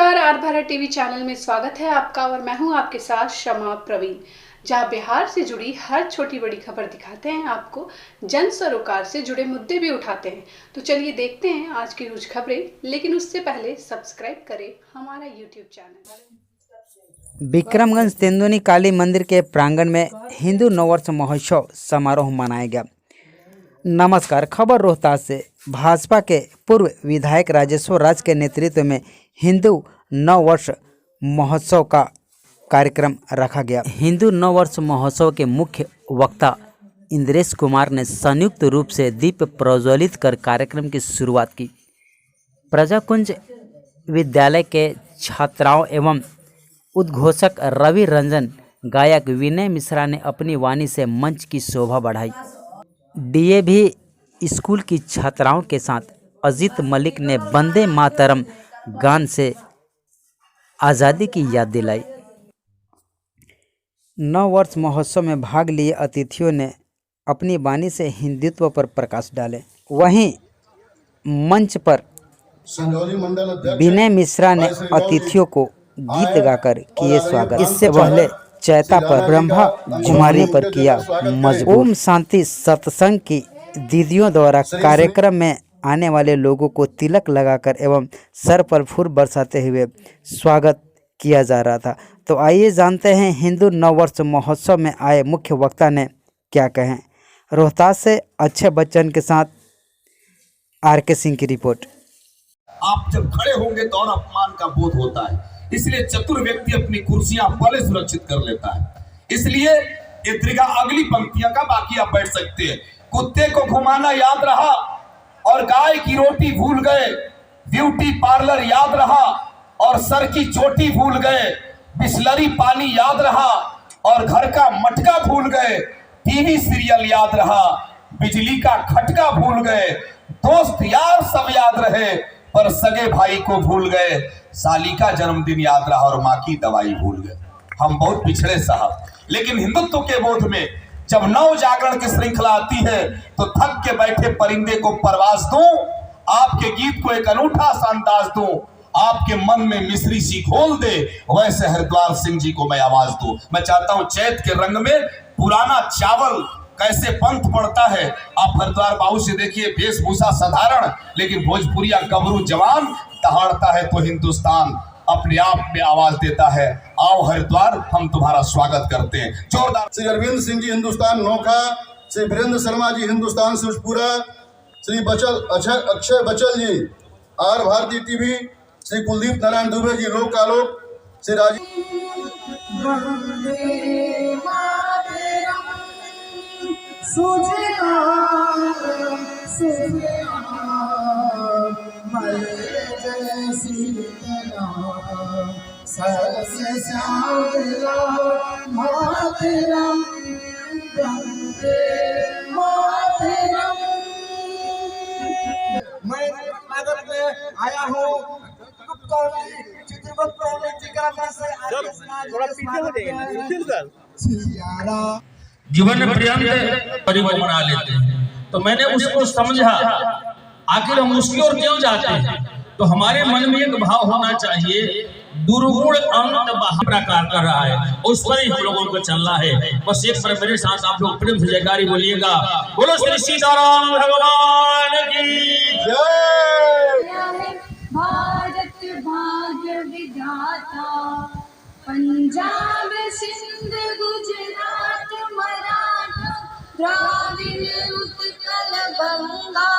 नमस्कार, are Bharat TV channel में स्वागत है आपका और मैं हूं आपके साथ शमा प्रवीण, जहां बिहार से जुड़ी हर छोटी बड़ी खबर दिखाते हैं आपको, जन सरोकार से जुड़े मुद्दे भी उठाते हैं। तो चलिए देखते हैं आज की कुछ खबरें, लेकिन उससे पहले सब्सक्राइब करें हमारा यूट्यूब चैनल। विक्रमगंज तेंदुनी काली मंदिर के प्रांगण में हिंदू नववर्ष महोत्सव समारोह मनाया गया। नमस्कार, खबर रोहतास से। भाजपा के पूर्व विधायक राजेश्वर राज के नेतृत्व में हिंदू नववर्ष महोत्सव का कार्यक्रम रखा गया। हिंदू नववर्ष महोत्सव के मुख्य वक्ता इंद्रेश कुमार ने संयुक्त रूप से दीप प्रज्वलित कर कार्यक्रम की शुरुआत की। प्रजाकुंज विद्यालय के छात्राओं एवं उद्घोषक रवि रंजन, गायक विनय मिश्रा ने अपनी वाणी से मंच की शोभा बढ़ाई। डीएवी स्कूल की छात्राओं के साथ अजीत मलिक ने वंदे मातरम गान से आज़ादी की याद दिलाई। नव वर्ष महोत्सव में भाग लिए अतिथियों ने अपनी वाणी से हिंदुत्व पर प्रकाश डाले। वहीं मंच पर विनय मिश्रा ने अतिथियों को गीत गाकर किए स्वागत। इससे पहले चैता पर ब्रह्मा कुमारी पर किया मजबूर। ओम शांति सत्संग की दीदियों द्वारा कार्यक्रम में आने वाले लोगों को तिलक लगाकर एवं सर पर फूल बरसाते हुए स्वागत किया जा रहा था। तो आइए जानते हैं हिंदू नववर्ष महोत्सव में आए मुख्य वक्ता ने क्या कहें। रोहतास से अक्षय बच्चन के साथ आर.के. सिंह की रिपोर्ट। आप जब खड़े होंगे तो और अपमान का बोध होता है, इसलिए चतुर व्यक्ति अपनी कुर्सियां पहले सुरक्षित कर लेता है। इसलिए ये त्रिगा अगली पंक्तियां का बाकी आप बैठ सकते हैं। कुत्ते को घुमाना याद रहा और गाय की रोटी भूल गए, ब्यूटी पार्लर याद रहा और सर की चोटी भूल गए, बिस्लरी पानी याद रहा और घर का मटका भूल गए, टीवी सीरियल याद रहा, बिजली का खटका भूल गए, दोस्त यार सब याद रहे पर सगे भाई को भूल गए, साली का जन्मदिन याद रहा और माँ की दवाई भूल गए। हम बहुत पिछड़े साहब, लेकिन हिंदुत्व के बोध में जब नव जागरण की श्रृंखला आती है तो थक के बैठे परिंदे को परवास दूं, आपके गीत को एक अनूठा सा अंदाज दूं, आपके मन में मिश्री सी घोल दे, वैसे हरिद्वार सिंह जी को मैं आवाज दूं। मैं चाहता हूं चैत के रंग में पुराना चावल कैसे पंथ पड़ता है, आप हरिद्वार बाबू से देखिए, वेशभूषा साधारण लेकिन भोजपुरिया गबरू जवान दहाड़ता है तो हिंदुस्तान अपने आप में आवाज देता है। आओ हरिद्वार, हम तुम्हारा स्वागत करते हैं। जोरदार। श्री अरविंद सिंह जी हिंदुस्तान नोखा, श्री वीरेंद्र शर्मा जी हिंदुस्तान शिवपुरा, श्री अक्षय बचल जी आर भारती टीवी, श्री कुलदीप नारायण दुबे जी लोक आलोक, श्री राजीव मैं स्वागत में आया हूँ। जीवन पर्यंत परिवार बना लेते हैं, तो मैंने उसको समझा आखिर हम उसकी ओर क्यों जाते हैं। तो हमारे मन में एक भाव होना चाहिए, दुर्गुण अंत प्रकार कर रहा है, उस पर ही हम लोगों को चलना है। बस एक बार मेरे साथ आप लोग प्रेम से जयकारी बोलिएगा, बोलो श्री सीताराम भगवान की जय। भारत भाग्य विधाता, पंजाब सिंध गुजरात मराठा द्राविड़ उत्कल गंगा,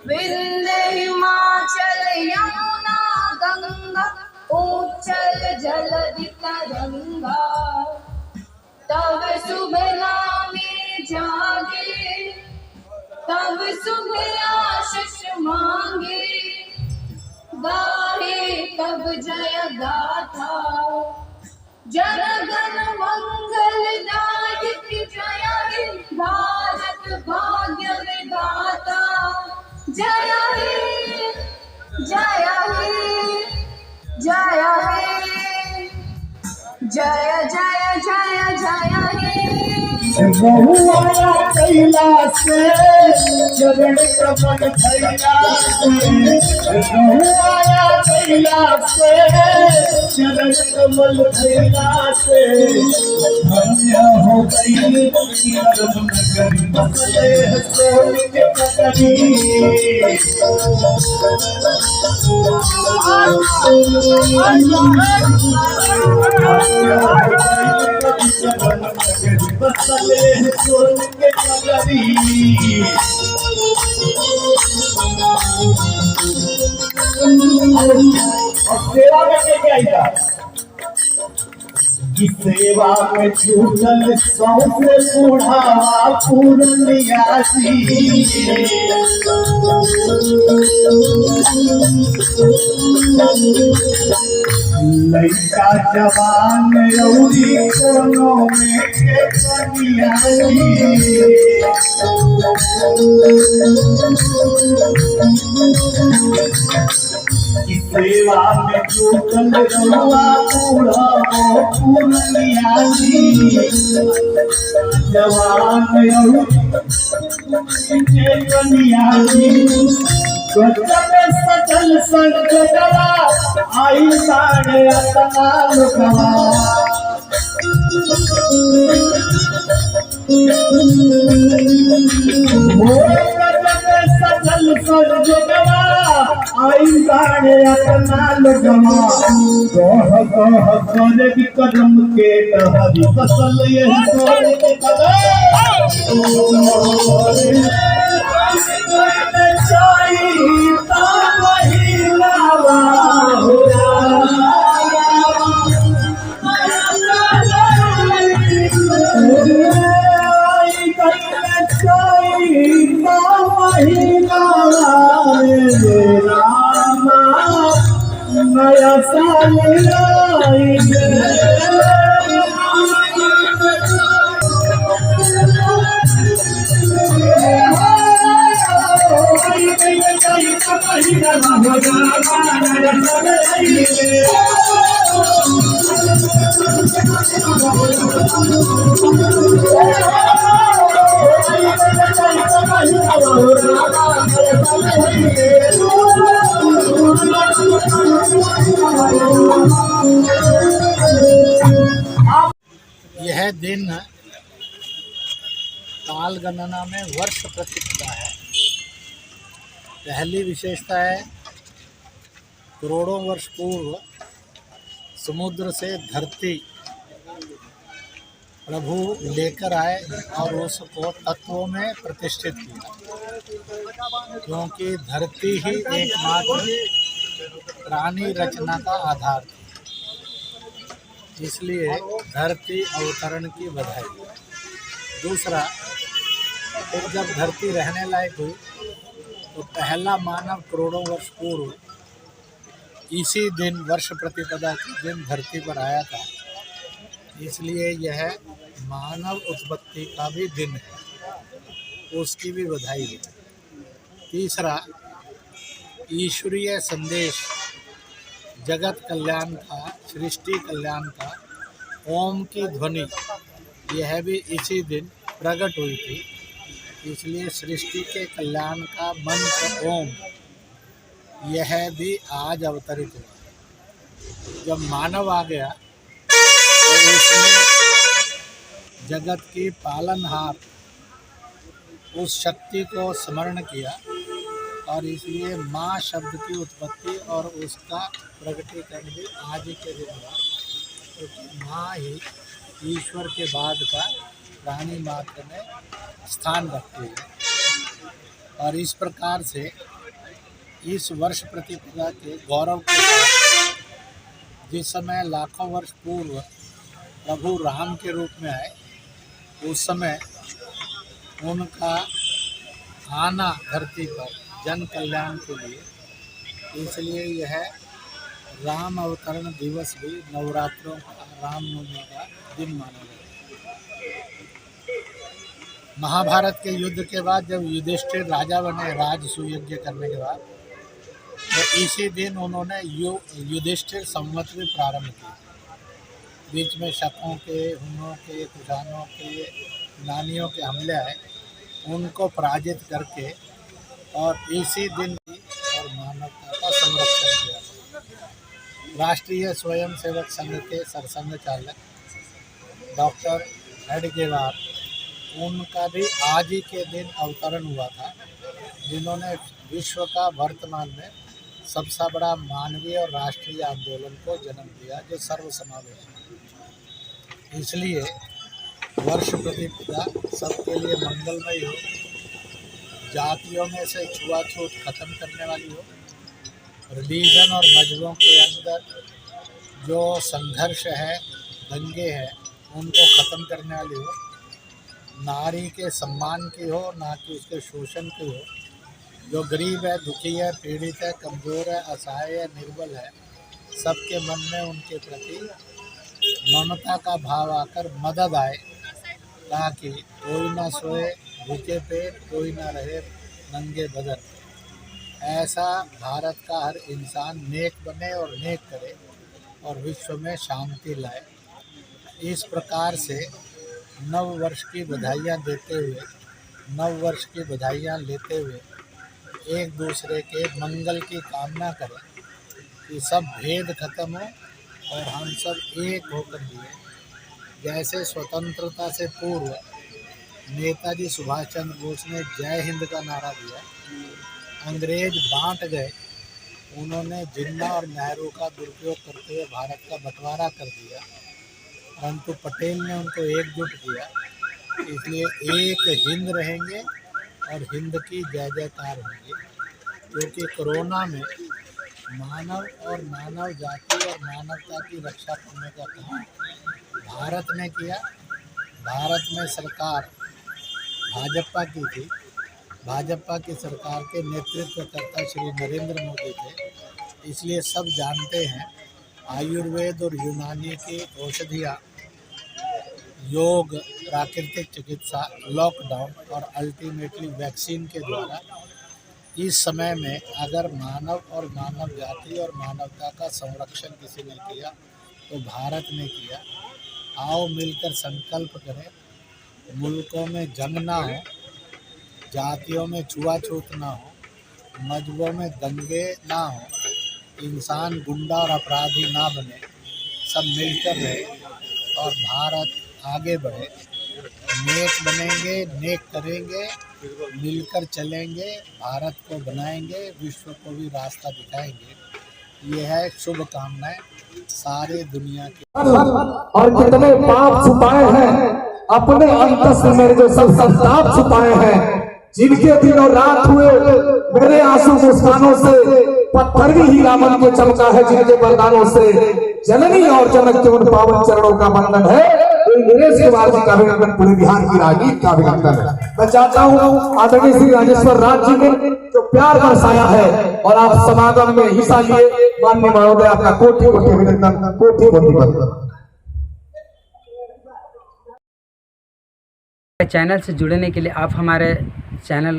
विंध्य हिमाचल यमुना गंगा, उच्चल जलधि तरंगा। तब शुभ नामे जागे, तब शुभ आशीष मांगे, गाहे तब जय गाथा, जन गण मंगलदायक जय हे भारत भाग्य विधाता, जय हे जय हे जय हे जय जय जय जय हे। बहुआया कैला से चरण कमल धैला से बहुआया कैला से चरण कमल धैला से धन्य हो गई धर्म नगरी बसले सोन के नगरी बसले सोन के नगरी और सेवा में क्या आएगा कि सेवा में छूटल सौसे बुढ़ावा पूर्णियासी लड़का जवान रौदी कोनो में के कनियासी सेवा में छूटल रौआ बूढ़ा पूर्णियासी जवान रौदी के कनियासी गजब सजल संगवा आई साढ़े अतना लुकवा गजब सजल संगवा आई साढ़े अतना लुकवा कह कह कर विक्रम के हरि फसल यह सोने के नया साल यह दिन काल गणना में वर्ष प्रतिपदा है। पहली विशेषता है करोड़ों वर्ष पूर्व समुद्र से धरती प्रभु लेकर आए और उसको तत्वों में प्रतिष्ठित किया, क्योंकि धरती ही एकमात्र प्राणी रचना का आधार थी। इसलिए धरती अवतरण की बधाई। दूसरा, फिर जब धरती रहने लायक हुई तो पहला मानव करोड़ों वर्ष पूर्व इसी दिन वर्ष प्रतिपदा के दिन धरती पर आया था, इसलिए यह मानव उत्पत्ति का भी दिन है, उसकी भी बधाई है। तीसरा, ईश्वरीय संदेश जगत कल्याण का, सृष्टि कल्याण का, ओम की ध्वनि यह भी इसी दिन प्रकट हुई थी, इसलिए सृष्टि के कल्याण का मंत्र ओम यह भी आज अवतरित हुआ। जब मानव आ गया तो उसने जगत की पालनहार उस शक्ति को स्मरण किया और इसलिए माँ शब्द की उत्पत्ति और उसका प्रकटीकरण भी आज ही के दिन हुआ, क्योंकि माँ ही ईश्वर के बाद का प्राणी मात्र में स्थान रखती है। और इस प्रकार से इस वर्ष प्रतिपदा के गौरव के साथ जिस समय लाखों वर्ष पूर्व प्रभु राम के रूप में आए, उस समय उनका आना धरती पर जन कल्याण के लिए, इसलिए यह राम अवतरण दिवस भी नवरात्रों का, रामनवमी का दिन माना जाता है। महाभारत के युद्ध के बाद जब युधिष्ठिर राजा बने, राजसूय करने के बाद, तो इसी दिन उन्होंने युधिष्ठिर संवत भी प्रारंभ किया। बीच में शकों के, हुनों के, कुषाणों के यूनानियों के हमले आए उनको पराजित करके और इसी दिन और मानवता का संरक्षण किया। राष्ट्रीय स्वयंसेवक संघ के सरसंघ चालक डॉक्टर हेडगेवार, उनका भी आज ही के दिन अवतरण हुआ था, जिन्होंने विश्व का वर्तमान में सबसे बड़ा मानवीय और राष्ट्रीय आंदोलन को जन्म दिया, जो सर्वसमावेशी। इसलिए वर्ष प्रतिपदा सबके लिए मंगलमय हो, जातियों में से छुआछूत खत्म करने वाली हो, रिलीजन और मजहबों के अंदर जो संघर्ष है, दंगे हैं, उनको ख़त्म करने वाली हो, नारी के सम्मान की हो, ना कि उसके शोषण की हो। जो गरीब है, दुखी है, पीड़ित है, कमज़ोर है, असहाय है, निर्बल है, सबके मन में उनके प्रति ममता का भाव आकर मदद आए, ताकि कोई ना सोए भूखे पेट, कोई ना रहे नंगे बदन। ऐसा भारत का हर इंसान नेक बने और नेक करे और विश्व में शांति लाए। इस प्रकार से नव वर्ष की बधाइयाँ देते हुए, नव वर्ष की बधाइयाँ लेते हुए एक दूसरे के मंगल की कामना करें कि सब भेद खत्म हो और हम सब एक होकर जिए। जैसे स्वतंत्रता से पूर्व नेताजी सुभाष चंद्र बोस ने जय हिंद का नारा दिया, अंग्रेज बांट गए, उन्होंने जिन्ना और नेहरू का दुरुपयोग करते हुए भारत का बंटवारा कर दिया, परंतु पटेल ने उनको एकजुट किया। इसलिए एक हिंद रहेंगे और हिंद की जय जयकार होगी, क्योंकि कोरोना में मानव और मानव जाति और मानवता की रक्षा करने का काम भारत ने किया। भारत में सरकार भाजपा की थी, भाजपा की सरकार के नेतृत्वकर्ता श्री नरेंद्र मोदी थे। इसलिए सब जानते हैं आयुर्वेद और यूनानी की औषधियाँ, योग, प्राकृतिक चिकित्सा, लॉकडाउन और अल्टीमेटली वैक्सीन के द्वारा इस समय में अगर मानव और मानव जाति और मानवता का संरक्षण किसी ने किया तो भारत ने किया। आओ मिलकर संकल्प करें, मुल्कों में जंग ना हो, जातियों में छुआछूत ना हो, मजहबों में दंगे ना हो, इंसान गुंडा और अपराधी ना बने, सब मिलकर रहे और भारत आगे बढ़े। नेक बनेंगे, नेक करेंगे, मिलकर चलेंगे, भारत को बनाएंगे, विश्व को भी रास्ता दिखाएंगे। ये है शुभकामनाएं सारी दुनिया की। और कितने पाप छुपाए हैं अपने अंतस में, मेरे जो सब संताप छुपाए हैं, जिनके दिनों रात हुए मेरे आंसू मुस्कानों से, पत्थर भी हीरा बन के चमका है जिनके बरदानों से। जननी और जनक के उन पावन चरणों का बंधन है। नरेश कुमार जी का अभिनंदन, पूरे बिहार की राजनीति का अभिनंदन है। मैं चाहता हूँ आदरणीय श्री राजेश्वर राज जी ने जो प्यार बरसाया है और आप समागम में हिस्सा लिए, माननीय महोदय आपका कोटि कोटि अभिनंदन, कोटि कोटि वंदन। चैनल से जुड़ने के लिए आप हमारे चैनल